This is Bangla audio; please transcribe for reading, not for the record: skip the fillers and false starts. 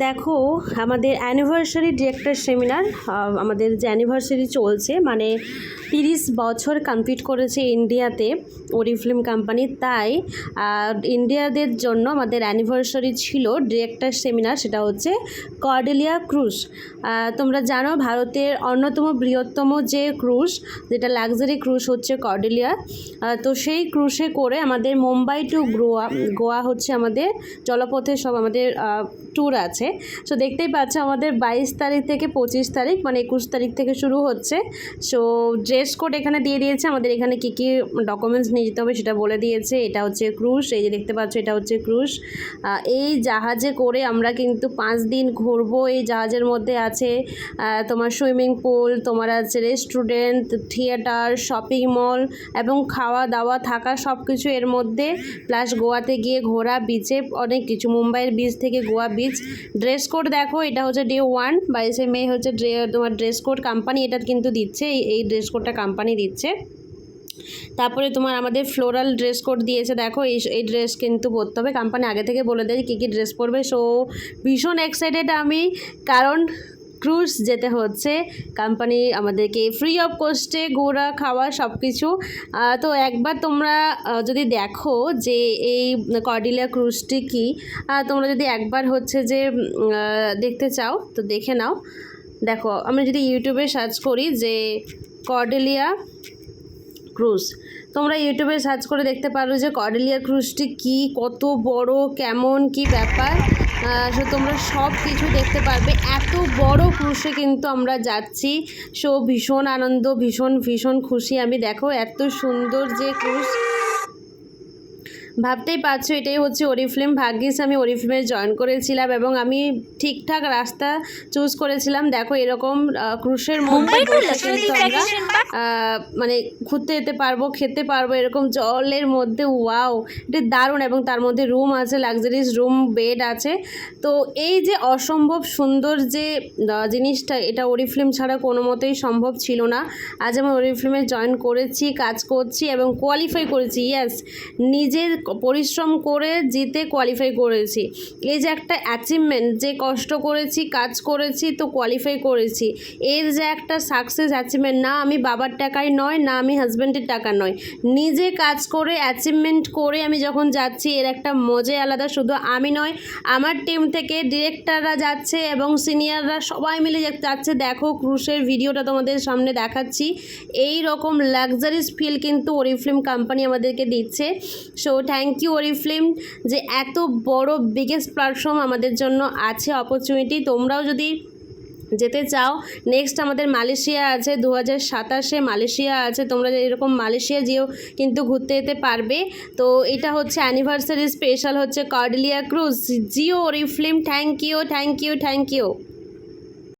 দেখো আমাদের অ্যানিভার্সারি ডিরেক্টর সেমিনার, আমাদের যে অ্যানিভার্সারি চলছে, মানে 30 বছর কমপ্লিট করেছে ইন্ডিয়াতে ওরিফ্লেম কোম্পানি। তাই ইন্ডিয়াদের জন্য আমাদের অ্যানিভার্সারি ছিল ডিরেক্টর সেমিনার, সেটা হচ্ছে কর্ডেলিয়া ক্রুজ। তোমরা জানো ভারতের অন্যতম বৃহত্তম যে ক্রুজ, যেটা লাক্সারি ক্রুজ হচ্ছে কর্ডেলিয়া। তো সেই ক্রুজে করে আমাদের মুম্বাই টু গোয়া হচ্ছে আমাদের জলপথে সব আমাদের ট্যুর আছে। সো দেখতেই পাচ্ছ আমাদের 22 তারিখ থেকে 25 তারিখ মানে 21 তারিখ থেকে শুরু হচ্ছে। সো ড্রেস কোড এখানে দিয়ে দিয়েছে, আমাদের এখানে কী কী ডকুমেন্টস নিয়ে যেতে হবে সেটা বলে দিয়েছে। এটা হচ্ছে ক্রুজ, এই যে দেখতে পাচ্ছ এটা হচ্ছে ক্রুজ। এই জাহাজে করে আমরা কিন্তু 5 দিন ঘুরবো। এই জাহাজের মধ্যে আছে তোমার সুইমিং পুল, তোমার আছে রেস্টুরেন্ট, থিয়েটার, শপিং মল এবং খাওয়া দাওয়া থাকা সব কিছু এর মধ্যে, প্লাস গোয়াতে গিয়ে ঘোরা, বিচে অনেক কিছু, মুম্বাইয়ের বিচ থেকে গোয়া বিচ। ড্রেস কোড দেখো, এটা হচ্ছে ডে 1 22 মে হচ্ছে তোমার ড্রেস কোড কোম্পানি এটা কিন্তু দিচ্ছে, এই ড্রেস কোডটা কোম্পানি দিচ্ছে। তারপরে তোমার আমাদের ফ্লোরাল ড্রেস কোড দিয়েছে, দেখো এই ড্রেস কিন্তু পরতে হবে, কোম্পানি আগে থেকে বলে দেয় কী কী ড্রেস পরবে। সো ভীষণ এক্সাইটেড আমি, কারণ ক্রুজ যেতে হচ্ছে, কোম্পানি আমাদেরকে ফ্রি অফ কস্টে ঘোরা খাওয়া সব কিছু। তো একবার তোমরা যদি দেখো যে এই কর্ডেলিয়া ক্রুজটি কী, তোমরা যদি একবার হচ্ছে যে দেখতে চাও তো দেখে নাও। দেখো আমি যদি ইউটিউবে সার্চ করি যে কর্ডেলিয়া ক্রুজ, তোমরা ইউটিউবে সার্চ করে দেখতে পারো যে কর্ডেলিয়া ক্রুজটি কী, কত বড়, কেমন কি ব্যাপার। সো তোমরা সব কিছু দেখতে পারবে। এত বড় ক্রুজে কিন্তু আমরা যাচ্ছি। সো ভীষণ আনন্দ, ভীষণ ভীষণ খুশি আমি। দেখো এত সুন্দর যে ক্রুজ, ভাবতেই পারছো এটাই হচ্ছে ওরিফ্লেম। ভাগ্যিস আমি ওরিফ্লেমে জয়েন করেছিলাম এবং আমি ঠিকঠাক রাস্তা চুজ করেছিলাম। দেখো এরকম ক্রুশের মধ্যে বসে কিন্তু আমরা মানে ঘুরতে যেতে পারবো, খেতে পারবো এরকম জলের মধ্যে। ওয়াও, এটা দারুণ। এবং তার মধ্যে রুম আছে, লাক্সারিস রুম, বেড আছে। তো এই যে অসম্ভব সুন্দর যে জিনিসটা, এটা ওরিফ্লেম ছাড়া কোনো মতেই সম্ভব ছিল না। আজ আমি ওরিফ্লেমে জয়েন করেছি, কাজ করছি এবং কোয়ালিফাই করেছি। ইয়েস, নিজের পরিশ্রম করে জিতে কোয়ালিফাই করেছি। এই যে একটা অ্যাচিভমেন্ট, যে কষ্ট করেছি, কাজ করেছি, তো কোয়ালিফাই করেছি, এর যে একটা সাকসেস অ্যাচিভমেন্ট, না আমি বাবার টাকায় নয়, না আমি হাজব্যান্ডের টাকা নয়, নিজে কাজ করে অ্যাচিভমেন্ট করে আমি যখন যাচ্ছি, এর একটা মজাই আলাদা। শুধু আমি নয়, আমার টিম থেকে ডিরেক্টররা যাচ্ছে এবং সিনিয়ররা সবাই মিলে যাচ্ছে। দেখো ক্রুশের ভিডিওটা তোমাদের সামনে দেখাচ্ছি। এই রকম লাক্সারিস ফিল কিন্তু ওরিফ্লেম কোম্পানি আমাদেরকে দিচ্ছে। সো থ্যাংক ইউ ওরিফ্লেম, যে এত বড় বিগেস্ট প্ল্যাটফর্ম আমাদের জন্য আছে, অপরচুনিটি। তোমরাও যদি যেতে চাও, নেক্সট আমাদের মালয়েশিয়া আছে, 2027 মালয়েশিয়া আছে, তোমরা এরকম মালয়েশিয়া যেও কিন্তু ঘুরতে যেতে পারবে। তো এটা হচ্ছে অ্যানিভার্সারি স্পেশাল হচ্ছে কর্ডেলিয়া ক্রুজ। জিও Oriflame, thank you thank you thank you.